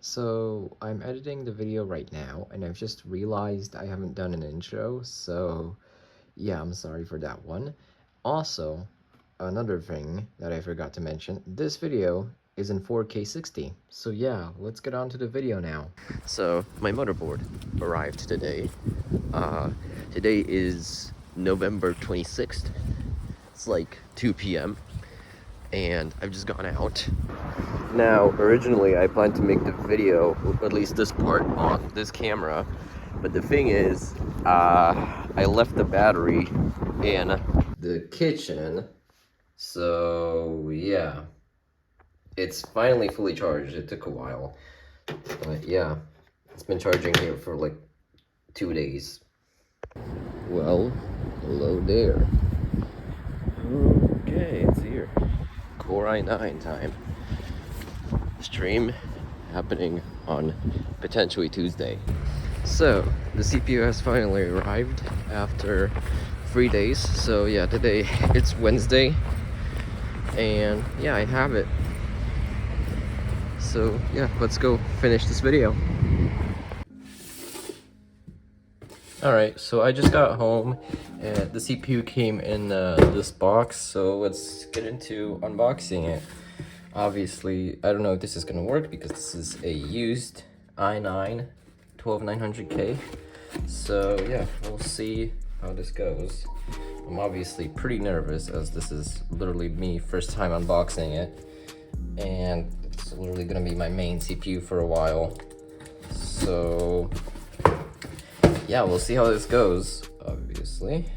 So I'm editing the video right now and I've just realized I haven't done an intro, so yeah, I'm sorry for that one. Also, another thing that I forgot to mention, this video is in 4K 60. So yeah, let's get on to the video now. So my motherboard arrived today. Today is November 26th. It's like 2 p.m. and I've just gone out. Now, originally I planned to make the video, at least this part, on this camera, but the thing is, I left the battery in the kitchen, so yeah, it's finally fully charged. It took a while, but yeah, it's been charging here for like 2 days. Well, hello there. Okay, it's here. Core i9 time. Stream happening on potentially Tuesday. So the CPU has finally arrived after 3 days. So yeah, today it's Wednesday, and yeah, I have it. So yeah, let's go finish this video. Alright, so I just got home and the CPU came in this box, so let's get into unboxing it. Obviously, I don't know if this is gonna work because this is a used i9 12900K. So yeah, we'll see how this goes. I'm obviously pretty nervous as this is literally me first time unboxing it, and it's literally gonna be my main CPU for a while. So yeah, we'll see how this goes. Obviously,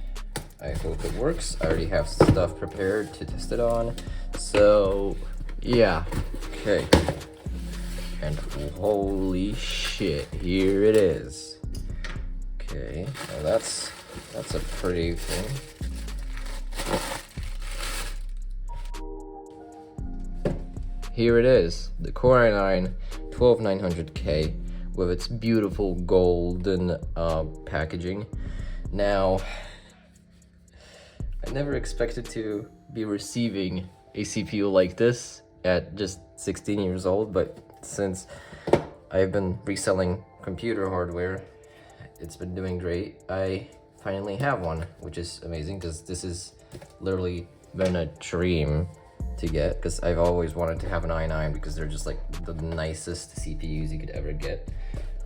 I hope it works. I already have stuff prepared to test it on. So yeah, okay. And holy shit, here it is. Okay, well that's a pretty thing. Here it is, the Core i9 12900K with its beautiful golden packaging. Now, I never expected to be receiving a CPU like this at just 16 years old, but since I've been reselling computer hardware, it's been doing great. I finally have one, which is amazing because this is literally been a dream to get, because I've always wanted to have an i9 because they're just like the nicest CPUs you could ever get.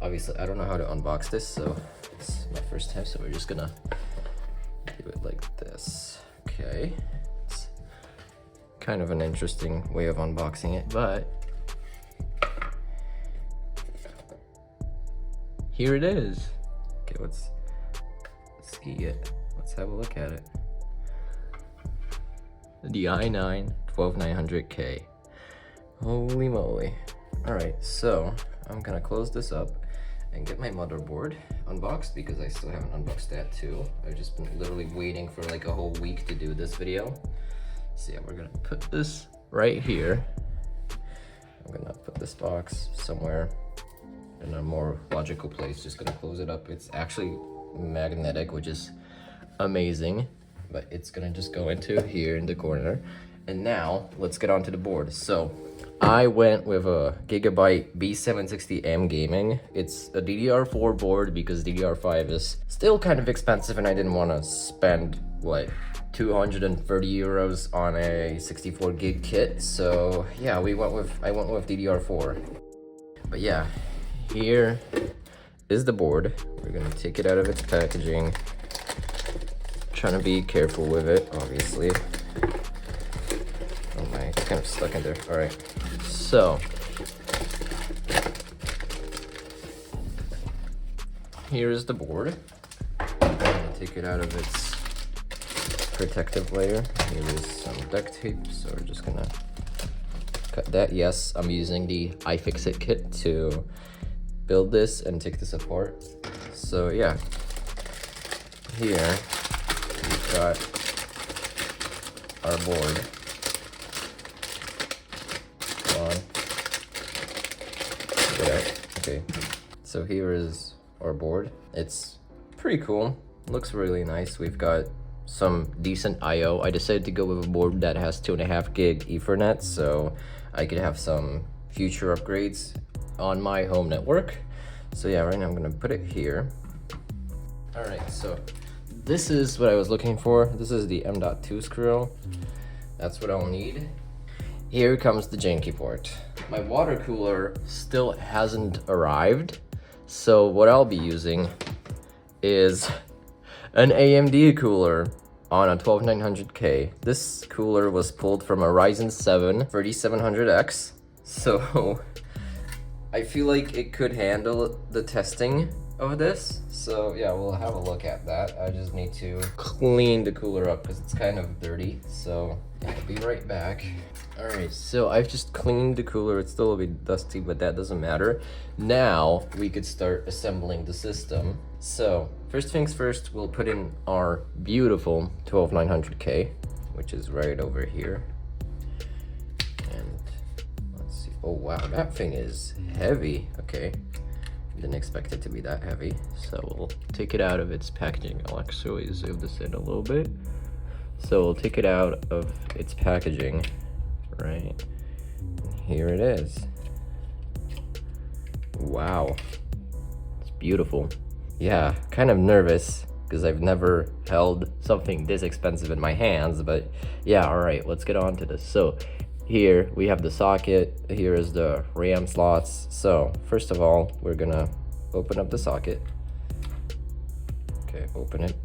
Obviously, I don't know how to unbox this, so it's my first time, so we're just gonna do it like this. Okay. It's kind of an interesting way of unboxing it, but here it is. Okay, let's see it. Let's have a look at it. The i9 12900K. Holy moly. Alright, so I'm gonna close this up and get my motherboard unboxed because I still haven't unboxed that too. I've just been literally waiting for like a whole week to do this video. So yeah, we're gonna put this right here. I'm gonna put this box somewhere in a more logical place. Just gonna close it up. It's actually magnetic, which is amazing, but it's gonna just go into here in the corner. And now let's get onto the board. So I went with a GIGABYTE B760M gaming. It's a DDR4 board because DDR5 is still kind of expensive and I didn't want to spend what, 230 euros on a 64 gig kit. So yeah, I went with DDR4. But yeah, here is the board. We're gonna take it out of its packaging. Trying to be careful with it, obviously. Oh my, it's kind of stuck in there. All right, so here is the board. I'm gonna take it out of its protective layer. Here is some duct tape, so we're just gonna cut that. Yes, I'm using the iFixit kit to build this and take this apart. So yeah, here we've got our board. Okay, so here is our board. It's pretty cool, looks really nice. We've got some decent IO. I decided to go with a board that has 2.5 gig Ethernet, so I could have some future upgrades on my home network. So yeah, right now I'm gonna put it here. All right, so this is what I was looking for. This is the M.2 screw. That's what I'll need. Here comes the janky port. My water cooler still hasn't arrived. So what I'll be using is an AMD cooler on a 12900K. This cooler was pulled from a Ryzen 7 3700X. So I feel like it could handle the testing of this. So yeah, we'll have a look at that. I just need to clean the cooler up because it's kind of dirty. So yeah, I'll be right back. All right, so I've just cleaned the cooler. It's still a bit dusty, but that doesn't matter. Now we could start assembling the system. So first things first, we'll put in our beautiful 12900K, which is right over here. And let's see. Oh wow, that thing is heavy. Okay, didn't expect it to be that heavy. So we'll take it out of its packaging. I'll actually zoom this in a little bit. So we'll take it out of its packaging. Right, and here it is. Wow, it's beautiful. Yeah, kind of nervous because I've never held something this expensive in my hands, but yeah, all right, let's get on to this. So here we have the socket, here is the RAM slots. So first of all, we're gonna open up the socket. Okay, open it.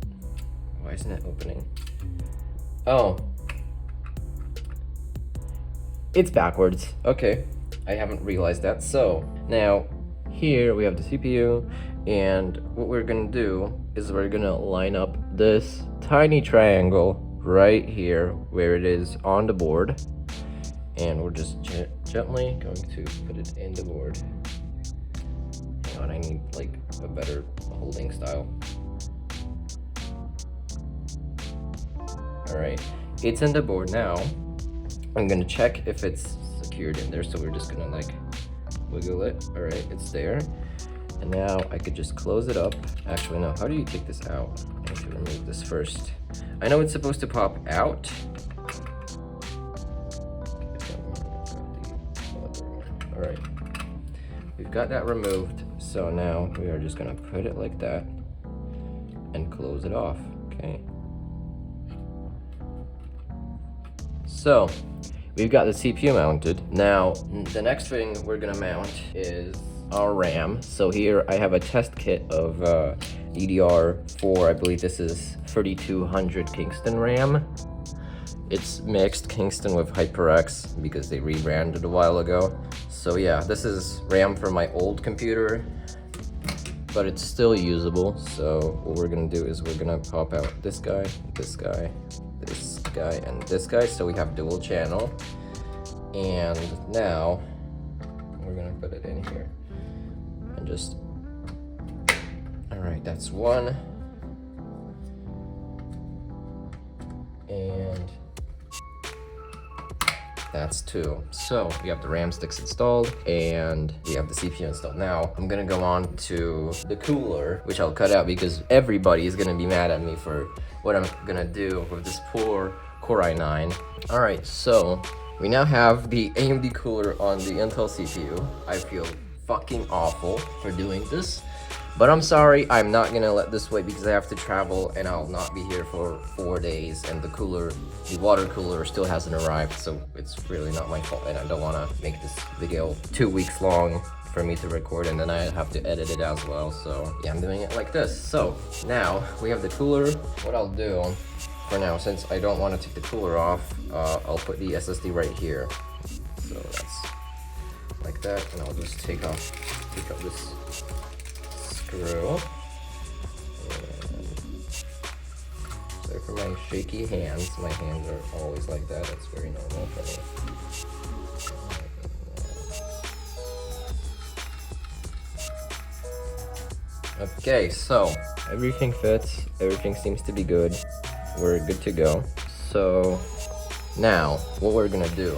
Why isn't it opening? Oh, it's backwards. Okay, I haven't realized that. So now here we have the CPU, and what we're gonna do is we're gonna line up this tiny triangle right here where it is on the board, and we're just gently going to put it in the board. Hang on, I need like a better holding style. All right, it's in the board now. I'm gonna check if it's secured in there, so we're just gonna like wiggle it. All right, it's there. And now I could just close it up. Actually, no, how do you take this out? I need to remove this first. I know it's supposed to pop out. All right, we've got that removed. So now we are just gonna put it like that and close it off, okay? So we've got the CPU mounted. Now, the next thing we're gonna mount is our RAM. So here I have a test kit of DDR4. I believe this is 3200 Kingston RAM. It's mixed Kingston with HyperX because they rebranded a while ago. So yeah, this is RAM from my old computer, but it's still usable. So what we're gonna do is we're gonna pop out this guy, this guy, this guy, and this guy, so we have dual channel. And now we're gonna put it in here and just, all right, that's one. And that's two. So we have the RAM sticks installed and we have the CPU installed. Now I'm gonna go on to the cooler, which I'll cut out because everybody is gonna be mad at me for what I'm gonna do with this poor Core i9. All right, so we now have the AMD cooler on the Intel CPU. I feel fucking awful for doing this, but I'm sorry, I'm not gonna let this wait because I have to travel and I'll not be here for 4 days, and the water cooler still hasn't arrived, so it's really not my fault, and I don't wanna make this video 2 weeks long for me to record, and then I have to edit it as well. So yeah, I'm doing it like this. So now we have the cooler. What I'll do for now, since I don't want to take the cooler off, I'll put the SSD right here. So that's like that, and I'll just take out this screw. And sorry for my shaky hands. My hands are always like that. That's very normal for me. Okay, so everything fits, everything seems to be good. We're good to go. So now what we're gonna do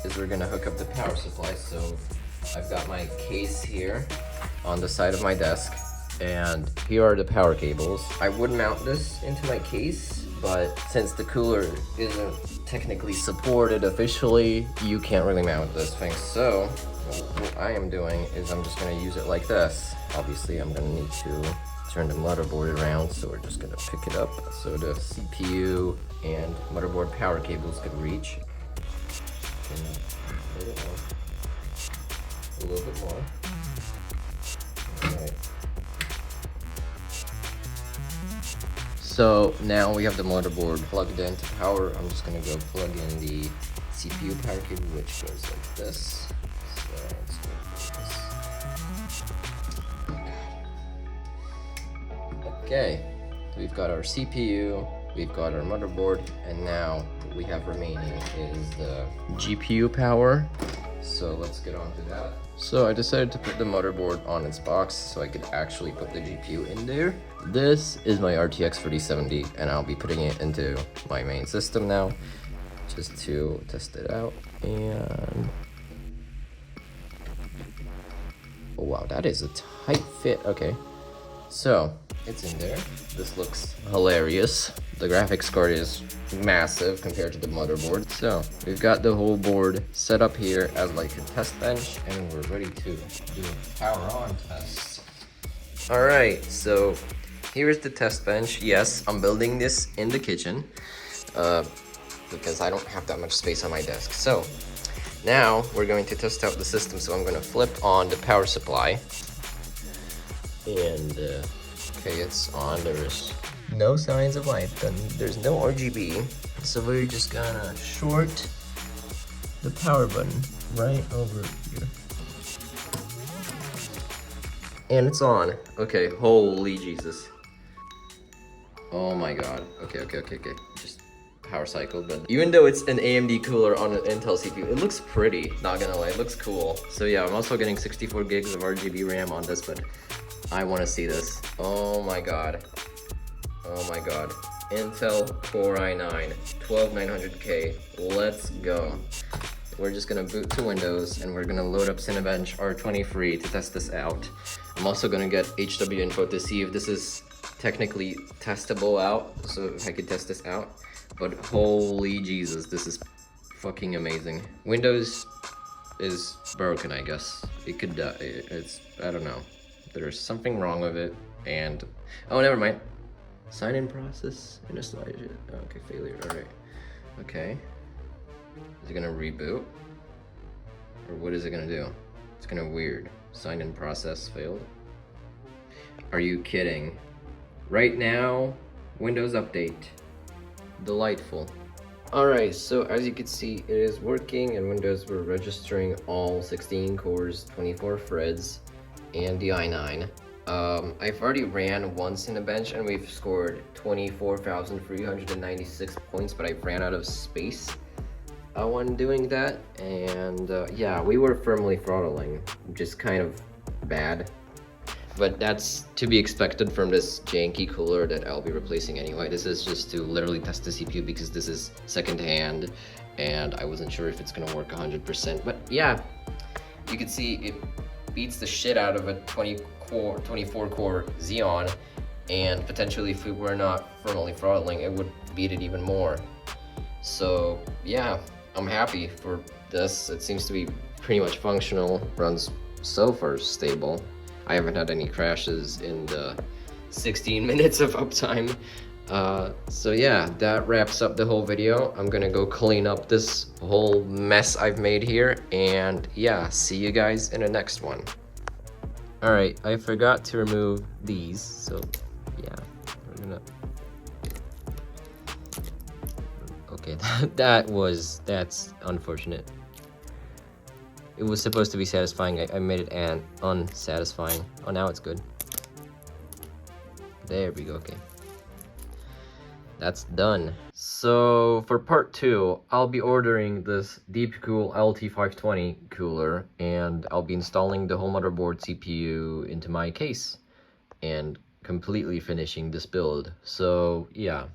is we're gonna hook up the power supply. So I've got my case here on the side of my desk, and here are the power cables. I would mount this into my case, but since the cooler isn't technically supported officially, you can't really mount this thing. So what I am doing is I'm just gonna use it like this. Obviously, I'm gonna need to turn the motherboard around, so we're just gonna pick it up so the CPU and motherboard power cables could reach. A little bit more. Alright. So now we have the motherboard plugged into power. I'm just gonna go plug in the CPU power cable, which goes like this. So let's go like this. Okay, we've got our CPU, we've got our motherboard, and now what we have remaining is the GPU power. So let's get on to that. So I decided to put the motherboard on its box so I could actually put the GPU in there. This is my RTX 3070, and I'll be putting it into my main system now just to test it out. And oh wow, that is a tight fit. Okay, so it's in there. This looks hilarious. The graphics card is massive compared to the motherboard. So we've got the whole board set up here as like a test bench, and we're ready to do a power on test. All right, so here's the test bench. Yes, I'm building this in the kitchen because I don't have that much space on my desk. So now we're going to test out the system. So I'm going to flip on the power supply, and okay, it's on. There is no signs of life, and there's no RGB. So we're just gonna short the power button right over here. And it's on. Okay, holy Jesus. Oh my god. Okay. Just power cycle, but even though it's an AMD cooler on an Intel CPU, it looks pretty, not gonna lie, it looks cool. So yeah, I'm also getting 64 gigs of RGB RAM on this, but I wanna see this. Oh my god. Oh my god. Intel Core i9 12900K. Let's go. We're just gonna boot to Windows, and we're gonna load up Cinebench R23 to test this out. I'm also gonna get HW info to see if this is technically testable out, so if I could test this out. But holy Jesus, this is fucking amazing. Windows is broken, I guess. It could die. It's, I don't know. There's something wrong with it, and oh, never mind. Sign in process, initialize it. Okay, failure. All right. Okay. Is it gonna reboot, or what is it gonna do? It's gonna weird. Sign in process failed. Are you kidding? Right now, Windows update. Delightful. All right. So as you can see, it is working, and Windows we're registering all 16 cores, 24 threads, and the i9. I've already ran once in the bench, and we've scored 24,396 points, but I ran out of space when doing that, and yeah, we were firmly throttling, which is kind of bad, but that's to be expected from this janky cooler that I'll be replacing anyway. This is just to literally test the CPU because this is secondhand, and I wasn't sure if it's gonna work 100%, but yeah, you can see it beats the shit out of a 24 core Xeon, and potentially if we were not firmly throttling, it would beat it even more. So yeah, I'm happy for this. It seems to be pretty much functional, runs so far stable. I haven't had any crashes in the 16 minutes of uptime. So yeah, that wraps up the whole video. I'm gonna go clean up this whole mess I've made here, and yeah, see you guys in the next one. All right, I forgot to remove these, so yeah, we're gonna. Okay, that's unfortunate. It was supposed to be satisfying. I made it unsatisfying. Oh, now it's good. There we go. Okay. That's done. So for part 2, I'll be ordering this DeepCool LT520 cooler, and I'll be installing the whole motherboard CPU into my case and completely finishing this build. So yeah.